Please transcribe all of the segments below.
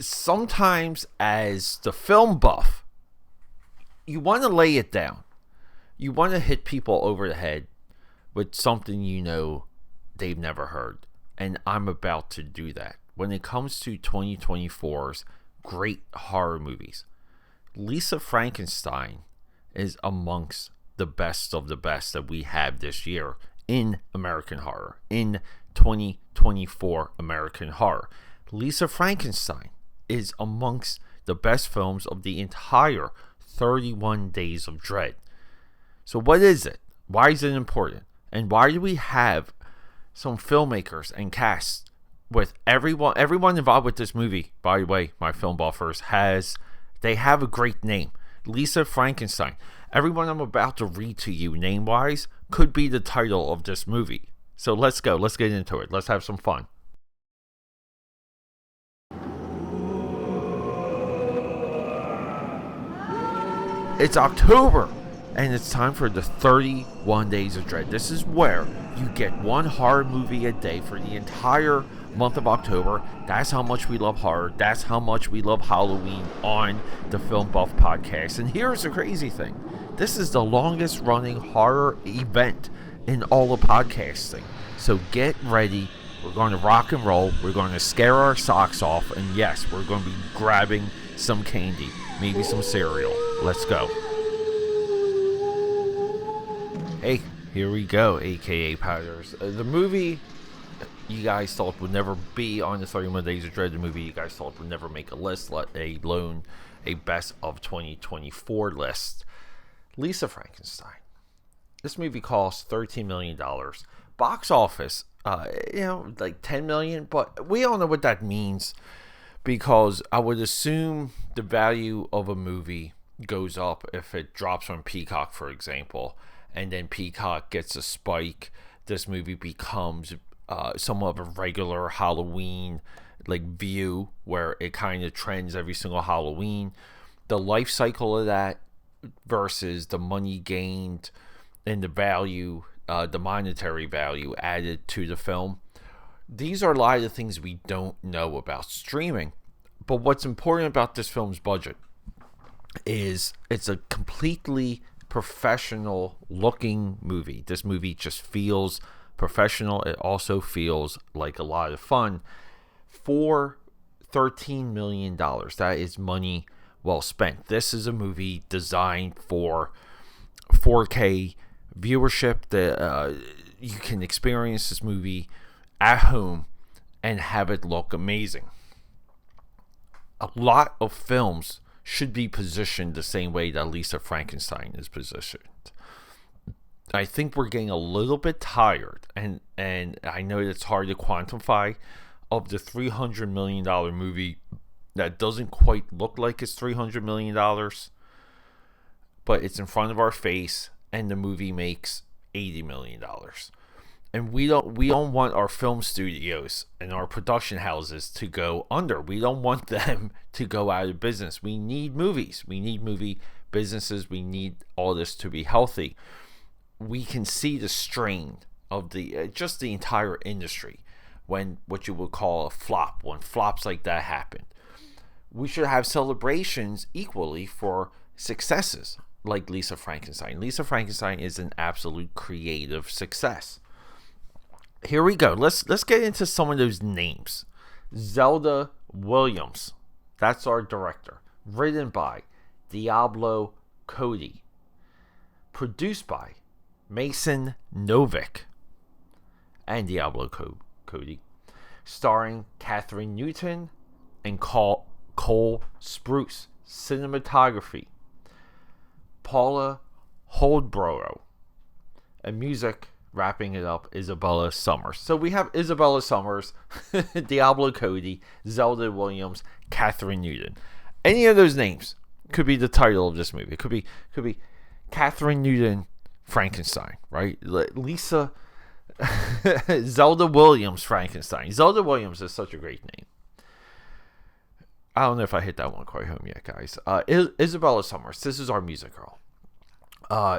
sometimes as the film buff, you want to lay it down. You want to hit people over the head with something they've never heard. And I'm about to do that. When it comes to 2024's great horror movies, Lisa Frankenstein is amongst the best of the best that we have this year in American horror, in 2024 American horror. Lisa Frankenstein is amongst the best films of the entire 31 Days of Dread. So what is it? Why is it important? And why do we have some filmmakers and cast with everyone involved with this movie? By the way, my film buffers, they have a great name. Lisa Frankenstein. Everyone I'm about to read to you name-wise could be the title of this movie. So let's go. Let's get into it. Let's have some fun. It's October, and it's time for the 31 Days of Dread. This is where you get one horror movie a day for the entire month of October. That's how much we love horror. That's how much we love Halloween on the Film Buff Podcast. And here's the crazy thing. This is the longest running horror event in all of podcasting. So get ready. We're going to rock and roll. We're going to scare our socks off. And yes, we're going to be grabbing some candy, maybe some cereal. Let's go. Hey, here we go, AKAPADers. The movie you guys thought would never be on the 31 Days of Dread. The movie you guys thought would never make a list, let alone a best of 2024 list. Lisa Frankenstein. This movie cost $13 million. Box office, like $10 million, but we all know what that means, because I would assume the value of a movie goes up if it drops on Peacock, for example, and then Peacock gets a spike. This movie becomes somewhat of a regular Halloween view, where it kind of trends every single Halloween. The life cycle of that versus the money gained and the value, the monetary value added to the film. These are a lot of the things we don't know about streaming. But what's important about this film's budget is it's a completely professional looking movie. This movie just feels professional. It also feels like a lot of fun. For $13 million, that is money well spent. This is a movie designed for 4K viewership. That you can experience this movie at home and have it look amazing. A lot of films should be positioned the same way that Lisa Frankenstein is positioned. I think we're getting a little bit tired, and I know it's hard to quantify, of the $300 million movie that doesn't quite look like it's $300 million, but it's in front of our face, and the movie makes $80 million. And we don't want our film studios and our production houses to go under. We don't want them to go out of business. We need movies. We need movie businesses. We need all this to be healthy. We can see the strain of the just the entire industry when what you would call a flop, when flops like that happen. We should have celebrations equally for successes like Lisa Frankenstein. Lisa Frankenstein is an absolute creative success. Here we go. Let's get into some of those names. Zelda Williams, that's our director. Written by Diablo Cody. Produced by Mason Novick and Diablo Cody. Starring Catherine Newton and Cole Spruce. Cinematography, Paula Holdborough. And music, wrapping it up, Isabella Summers. So we have Isabella Summers, Diablo Cody, Zelda Williams, Catherine Newton. Any of those names could be the title of this movie. It could be Catherine Newton Frankenstein, right? Lisa Zelda Williams Frankenstein. Zelda Williams is such a great name. I don't know if I hit that one quite home yet, guys. Isabella Summers. This is our music girl.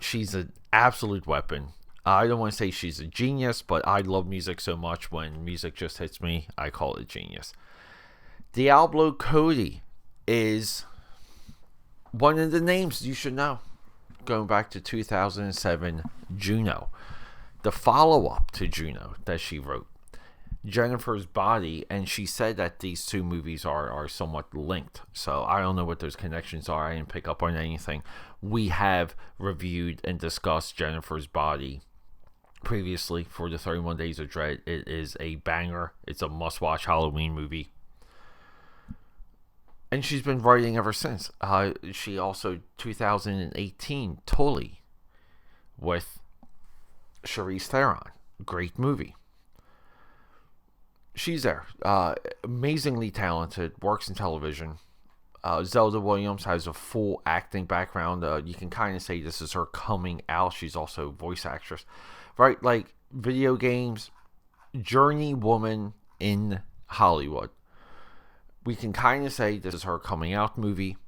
She's an absolute weapon. I don't want to say she's a genius, but I love music so much. When music just hits me, I call it genius. Diablo Cody is one of the names you should know. Going back to 2007 Juno. The follow-up to Juno that she wrote, Jennifer's Body, and she said that these two movies are somewhat linked. So I don't know what those connections are. I didn't pick up on anything. We have reviewed and discussed Jennifer's Body previously for the 31 Days of Dread. It is a banger. It's a must-watch Halloween movie. And she's been writing ever since. She also, 2018, Tully with Charlize Theron. Great movie. She's there. Amazingly talented. Works in television. Zelda Williams has a full acting background. You can kind of say this is her coming out. She's also a voice actress. Right? Like, video games, journey woman in Hollywood. We can kind of say this is her coming out movie.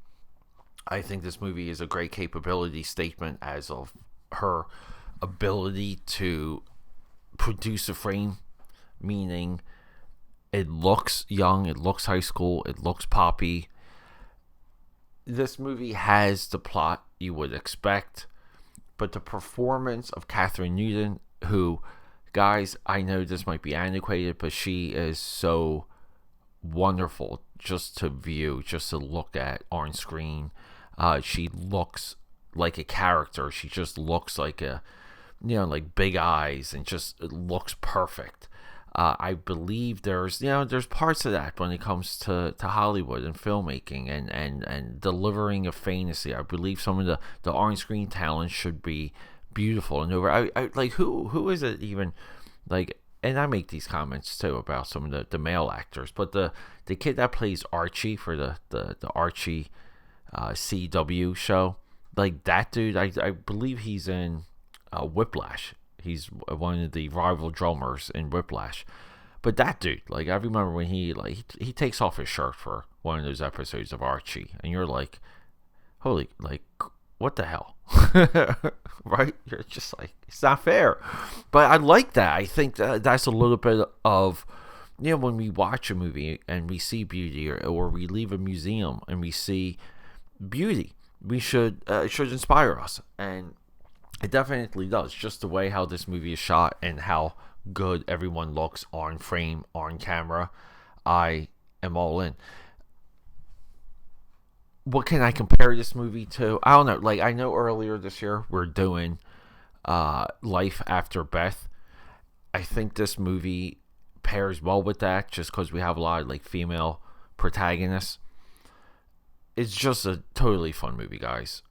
I think this movie is a great capability statement as of her ability to produce a frame, meaning it looks young, it looks high school, it looks poppy. This movie has the plot you would expect, but the performance of Catherine Newton, who, guys, I know this might be antiquated, but she is so wonderful just to view, just to look at on screen. She looks like a character. She just looks like like big eyes, and just looks perfect. I believe there's parts of that when it comes to Hollywood and filmmaking and delivering a fantasy. I believe some of the on-screen talent should be beautiful and over. I like who is it even, like, and I make these comments too about some of the male actors, but the kid that plays Archie for the Archie CW show, like that dude, I believe he's in Whiplash. He's one of the rival drummers in Whiplash. But that dude, like, I remember when he takes off his shirt for one of those episodes of Archie, and you're like, holy, like, what the hell? Right? You're just like, it's not fair. But I like that. I think that's a little bit of, when we watch a movie and we see beauty, or we leave a museum and we see beauty, it should inspire us. And it definitely does. Just the way how this movie is shot and how good everyone looks on frame, on camera. I am all in. What can I compare this movie to? I don't know. Like, I know earlier this year we're doing Life After Beth. I think this movie pairs well with that, just because we have a lot of like female protagonists. It's just a totally fun movie, guys.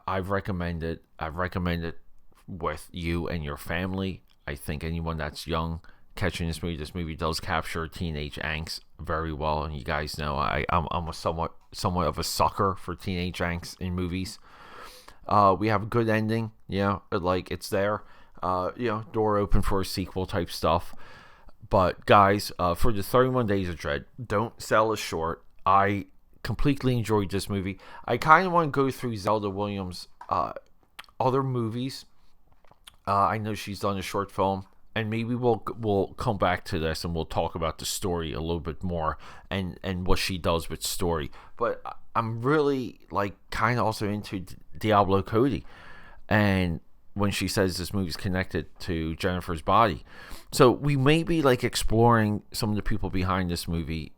I've recommended it with you and your family. I think anyone that's young catching this movie does capture teenage angst very well, and you guys know I'm a somewhat of a sucker for teenage angst in movies. We have a good ending, like it's there, door open for a sequel type stuff. But guys, for the 31 Days of Dread, don't sell us short. I completely enjoyed this movie. I kind of want to go through Zelda Williams' other movies. I know she's done a short film, and maybe we'll come back to this and we'll talk about the story a little bit more and what she does with story. But I'm really like kind of also into Diablo Cody, and when she says this movie's connected to Jennifer's Body, so we may be like exploring some of the people behind this movie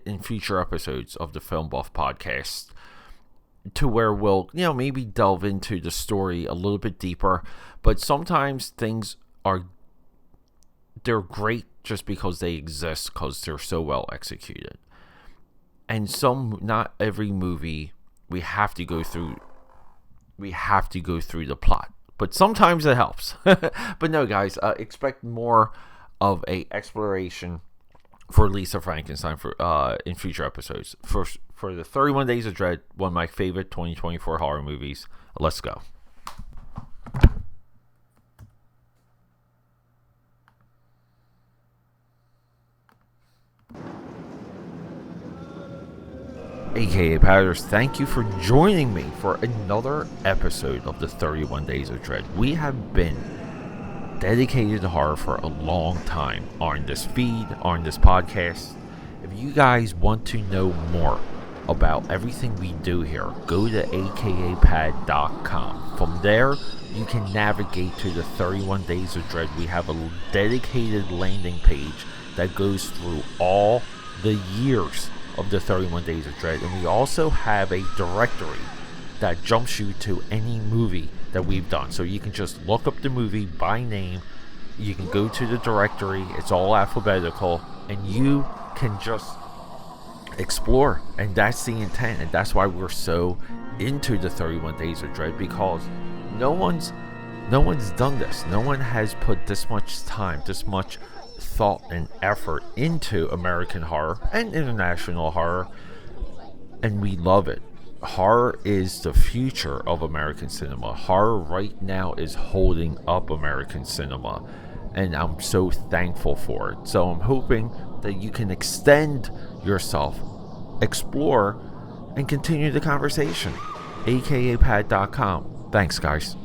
in future episodes of the Film Buff podcast, to where we'll maybe delve into the story a little bit deeper. But sometimes things they're great just because they exist, because they're so well executed. And not every movie we have to go through the plot, but sometimes it helps. But no, guys, expect more of a exploration for Lisa Frankenstein in future episodes. For the 31 Days of Dread, one of my favorite 2024 horror movies. Let's go. AKAPADers, thank you for joining me for another episode of the 31 Days of Dread. We have been dedicated to horror for a long time on this feed, on this podcast, If you guys want to know more about everything we do here, go to akapad.com. From there, you can navigate to the 31 Days of Dread. We have a dedicated landing page that goes through all the years of the 31 Days of Dread. And we also have a directory that jumps you to any movie that we've done. So you can just look up the movie by name. You can go to the directory. It's all alphabetical. And you can just explore. And that's the intent. And that's why we're so into the 31 Days of Dread, because no one's done this. No one has put this much time, this much thought and effort into American horror and international horror, and we love it. Horror is the future of American cinema. Horror right now is holding up American cinema, and I'm so thankful for it. So I'm hoping that you can extend yourself, explore, and continue the conversation. AKAPad.com. Thanks, guys.